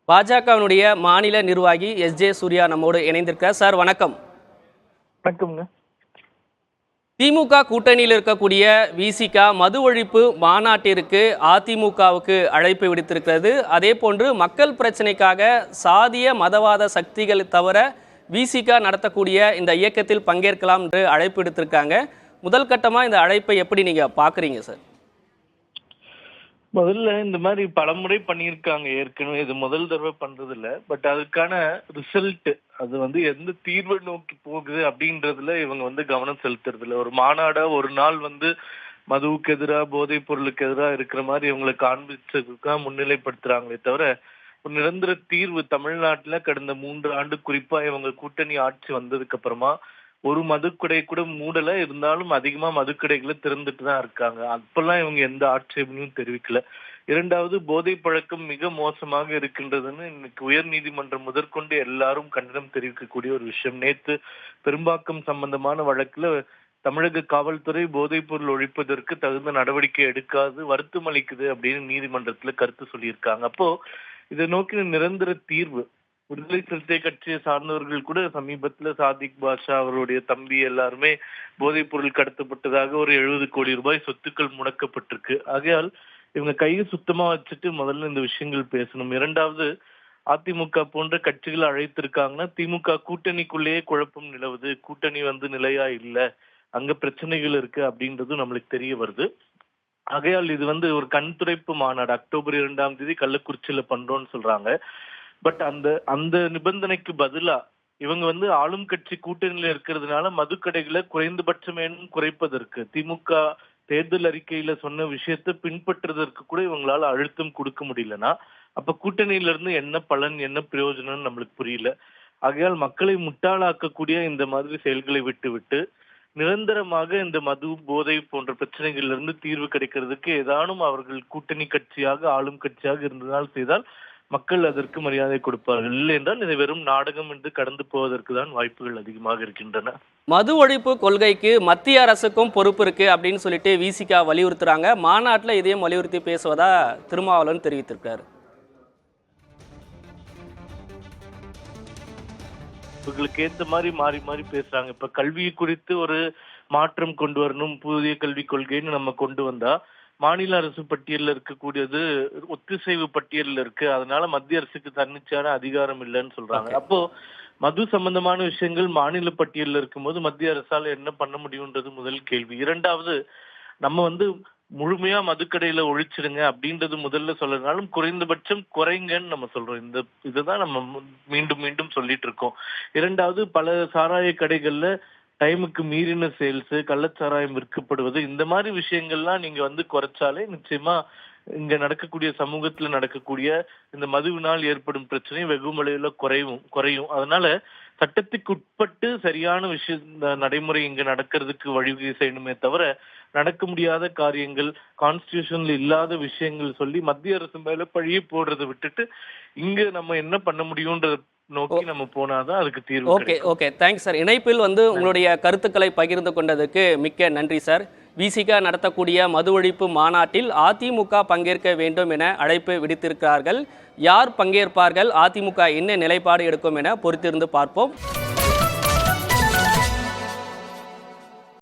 பாஜகவினுடைய மாநில நிர்வாகி எஸ்.ஜே. சூர்யா நம்மோடு இணைந்திருக்கிறார். சார் வணக்கம். வணக்கம்ங்க. திமுக கூட்டணியில் இருக்கக்கூடிய விசிக மது ஒழிப்பு மாநாட்டிற்கு அதிமுகவுக்கு அழைப்பு விடுத்திருக்கிறது. அதே போன்று மக்கள் பிரச்சனைக்காக சாதிய மதவாத சக்திகள் தவிர விசிக நடத்தக்கூடிய இந்த இயக்கத்தில் பங்கேற்கலாம் என்று அழைப்பு விடுத்திருக்காங்க. முதல் கட்டமாக இந்த அழைப்பை எப்படி நீங்கள் பார்க்குறீங்க சார்? முதல்ல இந்த மாதிரி பலமுறை பண்ணியிருக்காங்க ஏற்கனவே. இது முதல் தடவை பண்றது இல்ல. பட் அதுக்கான ரிசல்ட் அது எந்த தீர்வை நோக்கி போகுது அப்படின்றதுல இவங்க கவனம் செலுத்துறது இல்ல. ஒரு மாநாடா ஒரு நாள் மதுவுக்கு எதிராக போதைப் பொருளுக்கு எதிராக இருக்கிற மாதிரி இவங்களை காண்பிச்சதுக்காக முன்னிலைப்படுத்துறாங்களே தவிர ஒரு நிரந்தர தீர்வு தமிழ்நாட்டுல கடந்த 3 ஆண்டு குறிப்பா இவங்க கூட்டணி ஆட்சி வந்ததுக்கு அப்புறமா ஒரு மதுக்கடை கூட மூடல, இருந்தாலும் அதிகமா மதுக்கடைகளை திறந்துட்டு தான் இருக்காங்க. அப்பெல்லாம் இவங்க எந்த ஆட்சேபனையும் தெரிவிக்கல. இரண்டாவது, போதை பழக்கம் மிக மோசமாக இருக்கின்றதுன்னு இன்னைக்கு உயர் நீதிமன்றம் முதற்கொண்டு எல்லாரும் கண்டனம் தெரிவிக்கக்கூடிய ஒரு விஷயம். நேத்து பெரும்பாக்கம் சம்பந்தமான வழக்குல தமிழக காவல்துறை போதைப் பொருள் ஒழிப்பதற்கு தகுந்த நடவடிக்கை எடுக்காது வருத்தம் அளிக்குது அப்படின்னு நீதிமன்றத்துல கருத்து சொல்லியிருக்காங்க. அப்போ இதை நோக்கின நிரந்தர தீர்வு விடுதலை சிறுத்தை கட்சியை சார்ந்தவர்கள் கூட சமீபத்துல சாதிக் பாஷா அவருடைய தம்பி எல்லாருமே போதைப் பொருள் கடத்தப்பட்டதாக ஒரு 70 கோடி ரூபாய் சொத்துக்கள் முடக்கப்பட்டிருக்கு. ஆகையால் இவங்க கையை சுத்தமா வச்சுட்டு முதல்ல இந்த விஷயங்கள் பேசணும். இரண்டாவது, அதிமுக போன்ற கட்சிகள் அழைத்திருக்காங்கன்னா திமுக கூட்டணிக்குள்ளேயே குழப்பம் நிலவுது, கூட்டணி நிலையா இல்ல, அங்க பிரச்சனைகள் இருக்கு அப்படின்றது நம்மளுக்கு தெரிய வருது. ஆகையால் இது ஒரு கண் துடைப்பு மாநாடு அக்டோபர் 2ஆம் தேதி கள்ளக்குறிச்சியில பண்றோம்னு சொல்றாங்க. பட் அந்த நிபந்தனைக்கு பதிலா இவங்க ஆளும் கட்சி கூட்டணியில இருக்கிறதுனால மதுக்கடைகளை குறைந்தபட்சம் குறைப்பதற்கு திமுக தேர்தல் அறிக்கையில சொன்ன விஷயத்தை பின்பற்றுவதற்கு கூட இவங்களால அழுத்தம் கொடுக்க முடியலன்னா அப்ப கூட்டணியில இருந்து என்ன பலன், என்ன பிரயோஜனம் நம்மளுக்கு புரியல. ஆகையால் மக்களை முட்டாளாக்கக்கூடிய இந்த மாதிரி செயல்களை விட்டு நிரந்தரமாக இந்த மது போதை போன்ற பிரச்சனைகள்ல இருந்து தீர்வு கிடைக்கிறதுக்கு ஏதானும் அவர்கள் கூட்டணி கட்சியாக ஆளும் கட்சியாக இருந்ததால் செய்தால் மக்கள் அதற்கு மரியாதை கொடுப்பார்கள். இல்லை என்றால் இதை வெறும் நாடகம் என்று கடந்து போவதற்கு தான் வாய்ப்புகள் அதிகமாக இருக்கின்றன. மது ஒழிப்பு கொள்கைக்கு மத்திய அரசுக்கும் பொறுப்பு இருக்கு அப்படின்னு சொல்லிட்டு விசிக வலியுறுத்துறாங்க. மாநாட்டில் இதையும் வலியுறுத்தி பேசுவதா திருமாவளவன் தெரிவித்திருக்காரு. இவர்களுக்கு ஏத்த மாதிரி மாறி மாறி பேசுறாங்க. இப்ப கல்வி குறித்து ஒரு மாற்றம் கொண்டு வரணும், புதிய கல்விக் கொள்கைன்னு நம்ம கொண்டு வந்தா மாநில அரசு பட்டியலில் இருக்கக்கூடியது ஒத்திசைவு பட்டியலில் இருக்கு, அதனால மத்திய அரசுக்கு தன்னிச்சையான அதிகாரம் இல்லைன்னு சொல்றாங்க. அப்போ மது சம்பந்தமான விஷயங்கள் மாநில பட்டியலில் இருக்கும்போது மத்திய அரசால என்ன பண்ண முடியும்ன்றது முதல் கேள்வி. இரண்டாவது, நம்ம முழுமையா மதுக்கடையில ஒழிச்சிடுங்க அப்படின்றது முதல்ல சொல்றதுனாலும் குறைந்தபட்சம் குறைங்கன்னு நம்ம சொல்றோம். இதுதான் நம்ம மீண்டும் மீண்டும் சொல்லிட்டு இருக்கோம். இரண்டாவது, பல சாராய கடைகள்ல டைமுக்கு மீறின சேல்ஸ், கள்ளச்சாராயம் விற்கப்படுவது, இந்த மாதிரி விஷயங்கள்லாம் நீங்க குறைச்சாலே நிச்சயமா இங்க நடக்கக்கூடிய சமூகத்துல நடக்கக்கூடிய இந்த மதுவினால் ஏற்படும் பிரச்சனை வெகுமலையில குறையும். அதனால சட்டத்துக்கு உட்பட்டு சரியான நடைமுறை இங்க நடக்கிறதுக்கு வழிவகை செய்யணுமே தவிர நடக்க முடியாத காரியங்கள், கான்ஸ்டிடியூஷன்ல இல்லாத விஷயங்கள் சொல்லி மத்திய அரசு மேல பழிய போடுறதை விட்டுட்டு இங்க நம்ம என்ன பண்ண முடியும்ன்றத நோக்கி நம்ம போனாதான் அதுக்கு தீர்வு. Okay thanks sir. இணைப்பில் உங்களுடைய கருத்துக்களை பகிர்ந்து கொண்டதுக்கு மிக்க நன்றி சார். விசிக நடத்தக்கூடிய மது ஒழிப்பு மாநாட்டில் அதிமுக பங்கேற்க வேண்டும் என அழைப்பு விடுத்திருக்கிறார்கள். யார் பங்கேற்பார்கள், அதிமுக என்ன நிலைப்பாடு எடுக்கும் என பொறுத்திருந்து பார்ப்போம்.